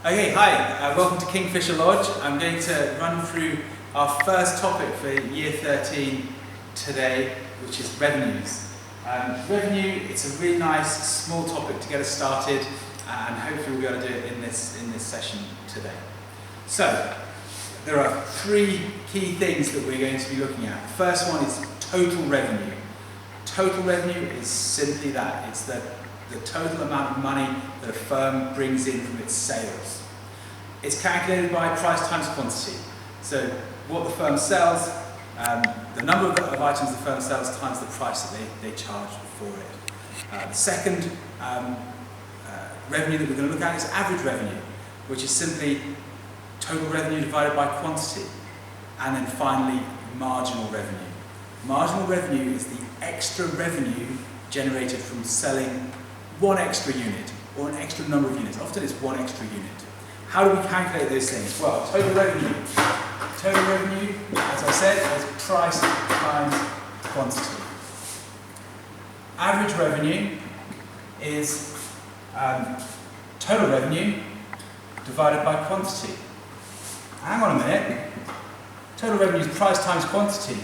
Okay, hi, welcome to Kingfisher Lodge. I'm going to run through our first topic for year 13 today, which is revenues. Revenue, it's a really nice small topic to get us started, and hopefully we'll be able to do it in this session today. So, there are three key things that we're going to be looking at. The first one is total revenue. Total revenue is simply that. It's the total amount of money that a firm brings in from its sales. It's calculated by price times quantity. So what the firm sells, the number of items the firm sells times the price that they charge for it. The second revenue that we're going to look at is average revenue, which is simply total revenue divided by quantity. And then finally, marginal revenue. Marginal revenue is the extra revenue generated from selling one extra unit or an extra number of units. Often it's one extra unit. How do we calculate those things? Well, total revenue. Total revenue, as I said, is price times quantity. Average revenue is total revenue divided by quantity. Hang on a minute. Total revenue is price times quantity.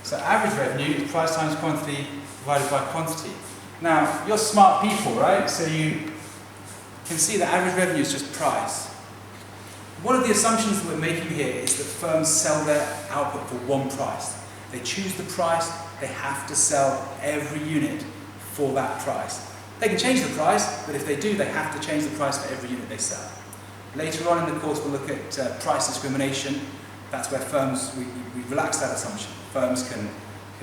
So average revenue is price times quantity divided by quantity. Now, you're smart people, right? So you can see that average revenue is just price. One of the assumptions that we're making here is that firms sell their output for one price. They choose the price, they have to sell every unit for that price. They can change the price, but if they do, they have to change the price for every unit they sell. Later on in the course, we'll look at price discrimination. That's where firms, we relax that assumption. Firms can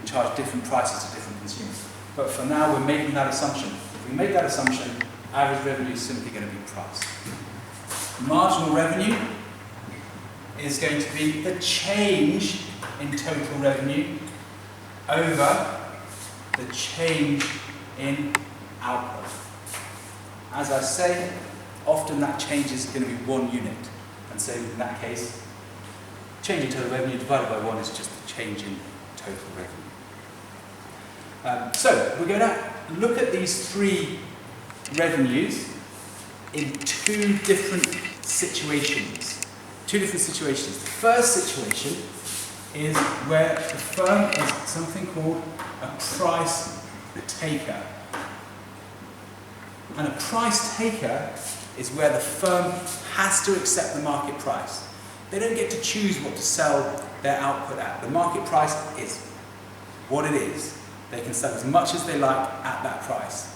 charge different prices to different consumers. But for now, we're making that assumption. If we make that assumption, average revenue is simply going to be price. Marginal revenue is going to be the change in total revenue over the change in output. As I say, often that change is going to be one unit. And so in that case, change in total revenue divided by 1 is just the change in total revenue. So we're going to look at these three revenues in two different situations. The first situation is where the firm is something called a price taker. And a price taker is where the firm has to accept the market price. They don't get to choose what to sell their output at. The market price is what it is. They can sell as much as they like at that price.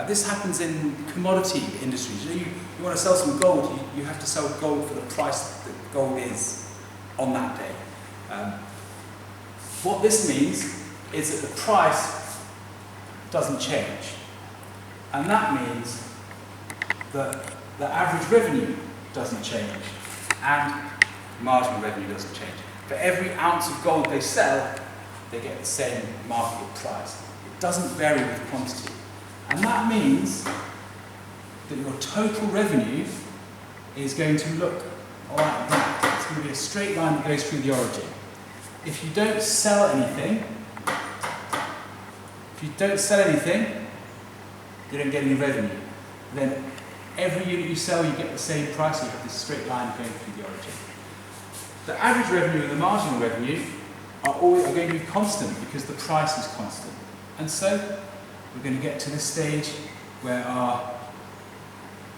This happens in commodity industries. You want to sell some gold, you have to sell gold for the price that gold is on that day. What this means is that the price doesn't change. And that means that the average revenue doesn't change. And marginal revenue doesn't change. For every ounce of gold they sell, they get the same market price. It doesn't vary with quantity. And that means that your total revenue is going to look like that. It's going to be a straight line that goes through the origin. If you don't sell anything, you don't get any revenue. Then every unit you sell, you get the same price. You have this straight line going through the origin. The average revenue and the marginal revenue are going to be constant because the price is constant. And so we're going to get to this stage where our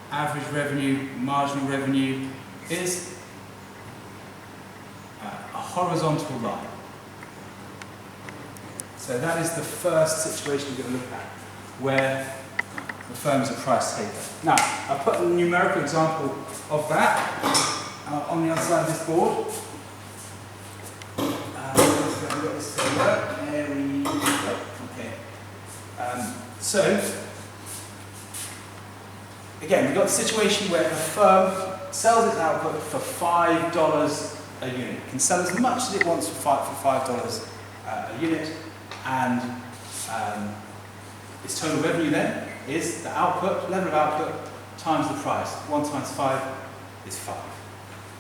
average revenue, marginal revenue is a horizontal line. So that is the first situation we're going to look at, where the firm is a price taker. Now, I've put a numerical example of that on the other side of this board. We've got this to work. There we go. Okay. So, again, we've got the situation where the firm sells its output for $5 a unit. It can sell as much as it wants for $5 a unit, and its total revenue then is the output, level of output, times the price. 1 times 5 is 5.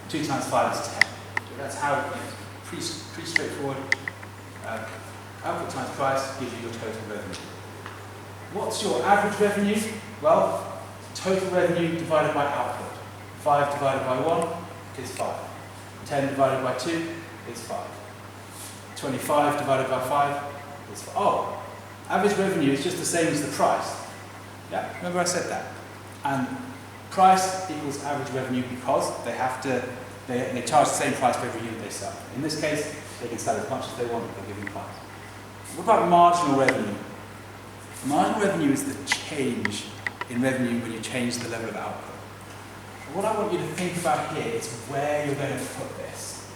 2 times 5 is 10. So that's how, pretty straightforward. Output times price gives you your total revenue. What's your average revenue? Well, total revenue divided by output. 5 divided by 1 is 5. 10 divided by 2 is 5. 25 divided by 5 is 5. Oh, average revenue is just the same as the price. Yeah, remember I said that. And price equals average revenue because they have to, they charge the same price for every unit they sell. In this case, they can sell as much as they want at a given price. What about marginal revenue? Marginal revenue is the change in revenue when you change the level of output. What I want you to think about here is where you're going to put this.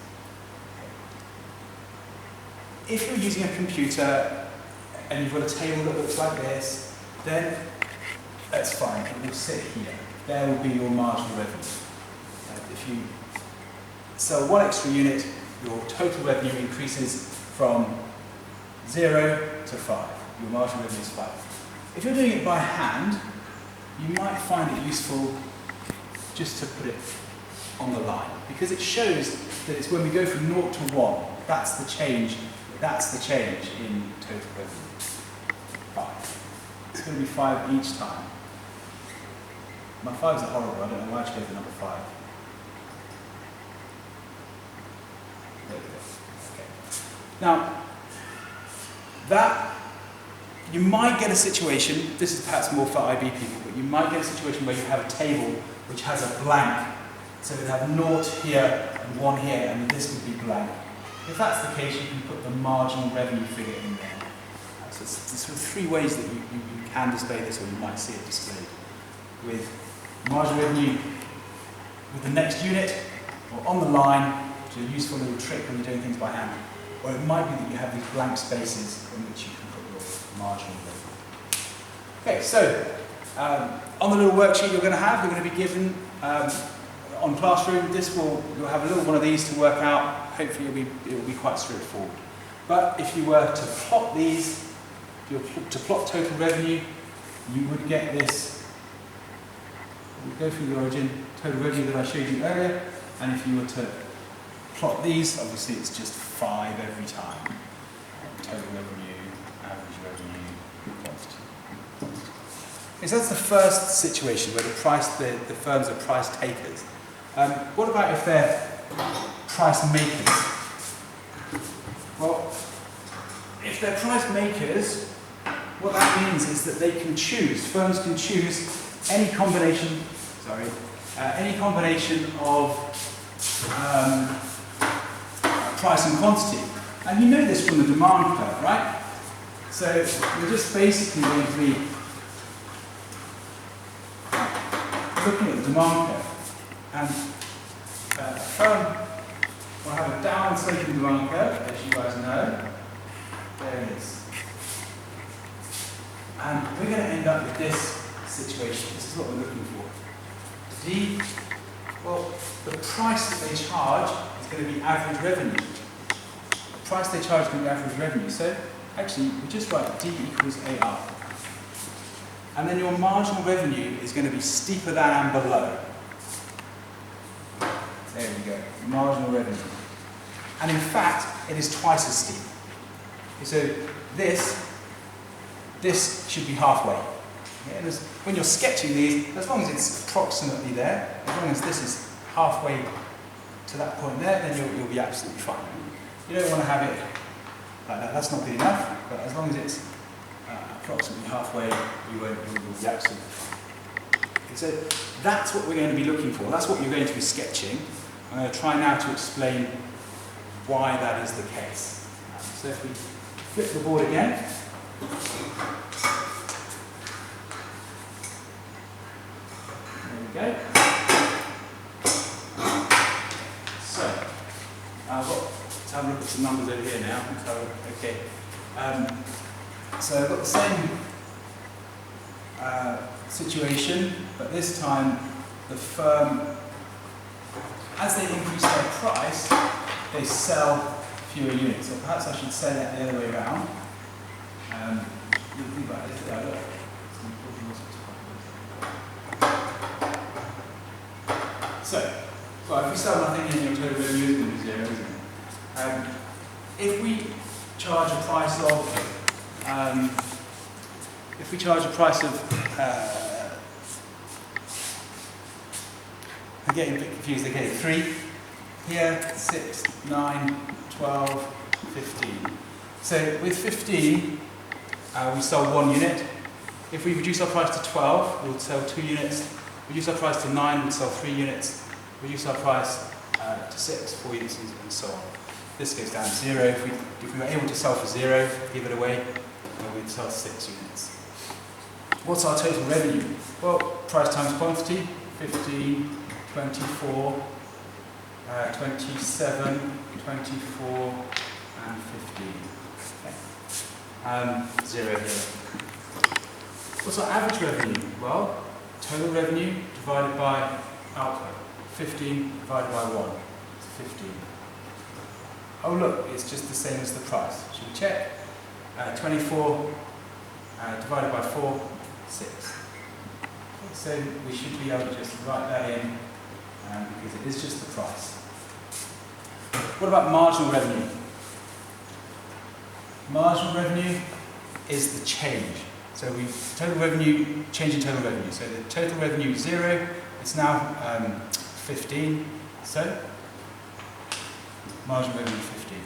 If you're using a computer and you've got a table that looks like this, then that's fine, it will sit here. There will be your marginal revenue. If you sell 1 extra unit, your total revenue increases from 0 to 5. Your marginal revenue is 5. If you're doing it by hand, you might find it useful just to put it on the line, because it shows that it's when we go from 0 to 1, that's the change in total revenue. 5. It's going to be 5 each time. My 5s are horrible, I don't know why I chose the number 5. There we go. Okay. Now, that, you might get a situation, this is perhaps more for IB people, but you might get a situation where you have a table which has a blank. So we'd have 0 here and 1 here, and this would be blank. If that's the case, you can put the marginal revenue figure in there. So there's sort of 3 ways that you can display this, or you might see it displayed. With marginal revenue with the next unit, or on the line, which is a useful little trick when you're doing things by hand. Or it might be that you have these blank spaces in which you can put your marginal revenue. Okay, so on the little worksheet you're going to be given on Classroom. You'll have a little one of these to work out. Hopefully it will be quite straightforward. But if you were to plot these, if you were to plot total revenue, you would get this. We'll go through the origin, total revenue that I showed you earlier, and if you were to plot these, obviously it's just 5 every time. Total revenue, average revenue, quantity. Okay, so that's the first situation where the firms are price takers. What about if they're price makers? Well, if they're price makers, what that means is that they can choose, firms can choose any combination of price and quantity. And you know this from the demand curve, right? So we're just basically going to be looking at the demand curve. And a firm will have a downward sloping demand curve, as you guys know. There it is. And we're going to end up with this situation. This is what we're looking for. The price that they charge is going to be average revenue. The price they charge is going to be average revenue. So actually, we just write D equals AR. And then your marginal revenue is going to be steeper than and below. There we go, marginal revenue. And in fact, it is twice as steep. Okay, so this should be halfway. Yeah, when you're sketching these, as long as it's approximately there, as long as this is halfway to that point there, then you'll be absolutely fine. You don't want to have it like that, that's not good enough, but as long as it's approximately halfway, you'll be absolutely fine. Okay, so that's what we're going to be looking for, that's what you're going to be sketching. I'm going to try now to explain why that is the case. So if we flip the board again, there we go. So, let's have a look at some numbers over here now. Okay. So I've got the same situation, but this time the firm, as they increase their price, they sell fewer units. So perhaps I should say that the other way around. So, well, if we sell nothing, then your total revenue is going to be 0, isn't it? If we charge a price of, you're getting a bit confused, okay, 3, here, 6, 9, 12, 15. So with 15, we sell 1 unit. If we reduce our price to 12, we'll sell 2 units. Reduce our price to 9, we'll sell 3 units. Reduce our price to 6, 4 units, and so on. This goes down to 0. If we were able to sell for 0, give it away, we'd sell 6 units. What's our total revenue? Well, price times quantity, 15, 24, 27, 24, and 15. Okay. 0 here. What's our average revenue? Well, total revenue divided by output. 15 divided by 1. It's 15. Oh look, it's just the same as the price. Should we check? 24 divided by 4, 6. So we should be able to just write that in because it is just the price. What about marginal revenue? Marginal revenue is the change. So total revenue, change in total revenue. So the total revenue is 0. It's now 15. So marginal revenue 15.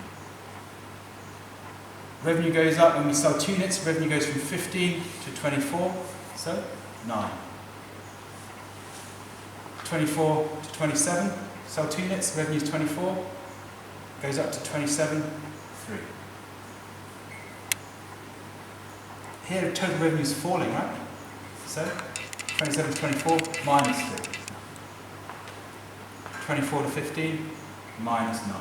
Revenue goes up when we sell 2 units. Revenue goes from 15 to 24. So 9. 24 to 27. Sell 2 units. Revenue is 24. Goes up to 27. 3. Here, total revenue is falling, right? So 27 to 24 minus 3. 24 to 15 minus 9.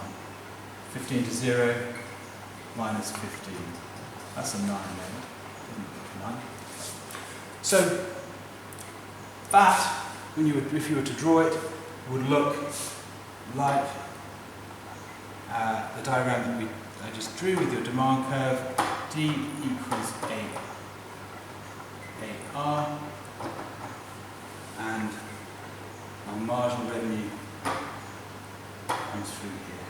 15 to 0 minus 15. That's a 9 there. 9. So that, if you were to draw it, would look like the diagram that I just drew with your demand curve. D equals AR, and our marginal revenue comes through here.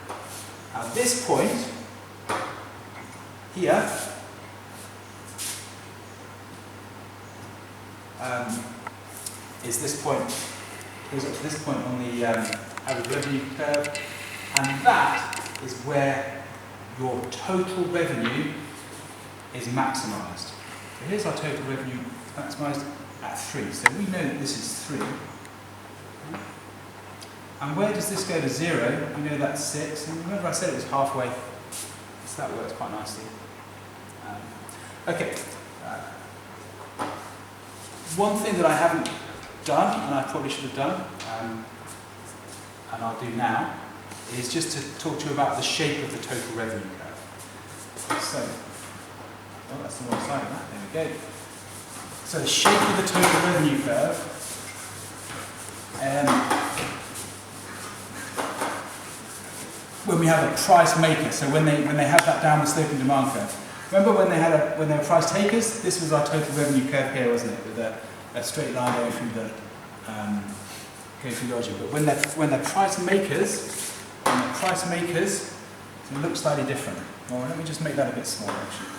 At this point, here, is this point, goes up to this point on the average revenue curve, and that is where your total revenue is maximised. So here's our total revenue maximised at 3. So we know that this is 3. And where does this go to 0? We know that's 6. And remember I said it was halfway. So that works quite nicely. Okay. One thing that I haven't done, and I probably should have done, and I'll do now, is just to talk to you about the shape of the total revenue curve. So, oh, that's the wrong side of that. There we go. So the shape of the total revenue curve. When we have a price maker, so when they have that downward sloping demand curve. Remember when they were price takers? This was our total revenue curve here, wasn't it? With a straight line going through the origin. But when they're price makers, it looks slightly different. Well, let me just make that a bit smaller actually.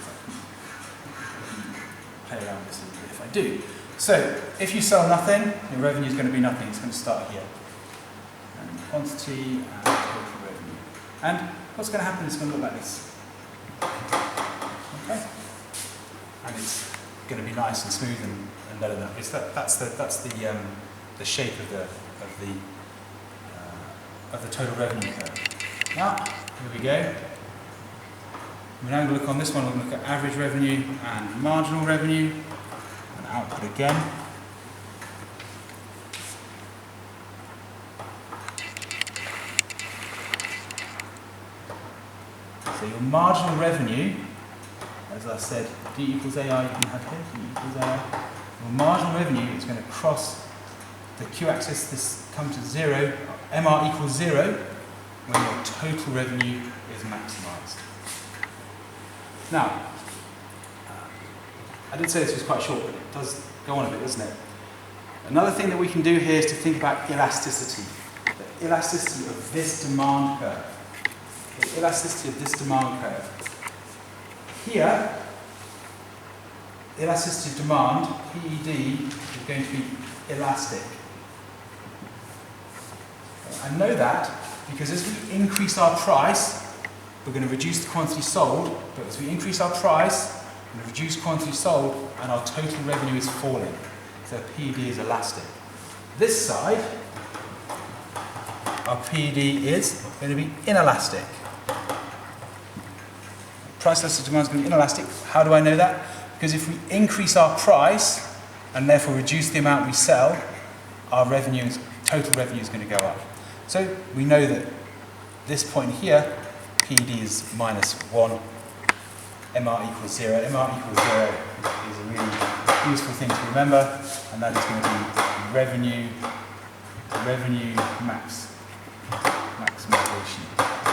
Play around with this a little bit if I do. So if you sell nothing, your revenue is going to be nothing. It's going to start here. And quantity and total revenue. And what's going to happen is it's going to look like this. Okay. And it's going to be nice and smooth and better than that. That's the shape of the total revenue curve. Now, here we go. We're now going to look on this one. We're going to look at average revenue and marginal revenue and output again. So your marginal revenue, as I said, D equals AR you can have here, D equals AR. Your marginal revenue is going to cross the Q-axis, this comes to 0, MR equals 0, when your total revenue is maximised. Now, I did say this was quite short, but it does go on a bit, doesn't it? Another thing that we can do here is to think about elasticity. The elasticity of this demand curve. The elasticity of this demand curve. Here, the elasticity of demand, PED, is going to be elastic. I know that because as we increase our price, we're going to reduce the quantity sold, but as we increase our price, we're going to reduce quantity sold, and our total revenue is falling. So PD is elastic. This side, our PD is going to be inelastic. Price elastic demand is going to be inelastic. How do I know that? Because if we increase our price and therefore reduce the amount we sell, our total revenue is going to go up. So we know that this point here, PD is -1, MR equals 0. MR equals 0 is a really useful thing to remember, and that is going to be revenue maximization.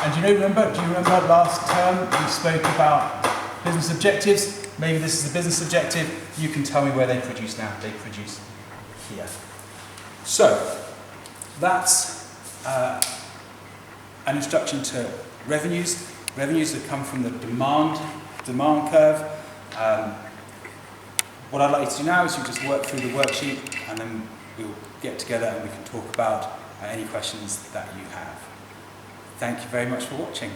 And do you remember last term we spoke about business objectives? Maybe this is a business objective. You can tell me where they produce now. They produce here. So that's an introduction to revenues that come from the demand curve. What I'd like you to do now is you just work through the worksheet, and then we'll get together and we can talk about any questions that you have. Thank you very much for watching.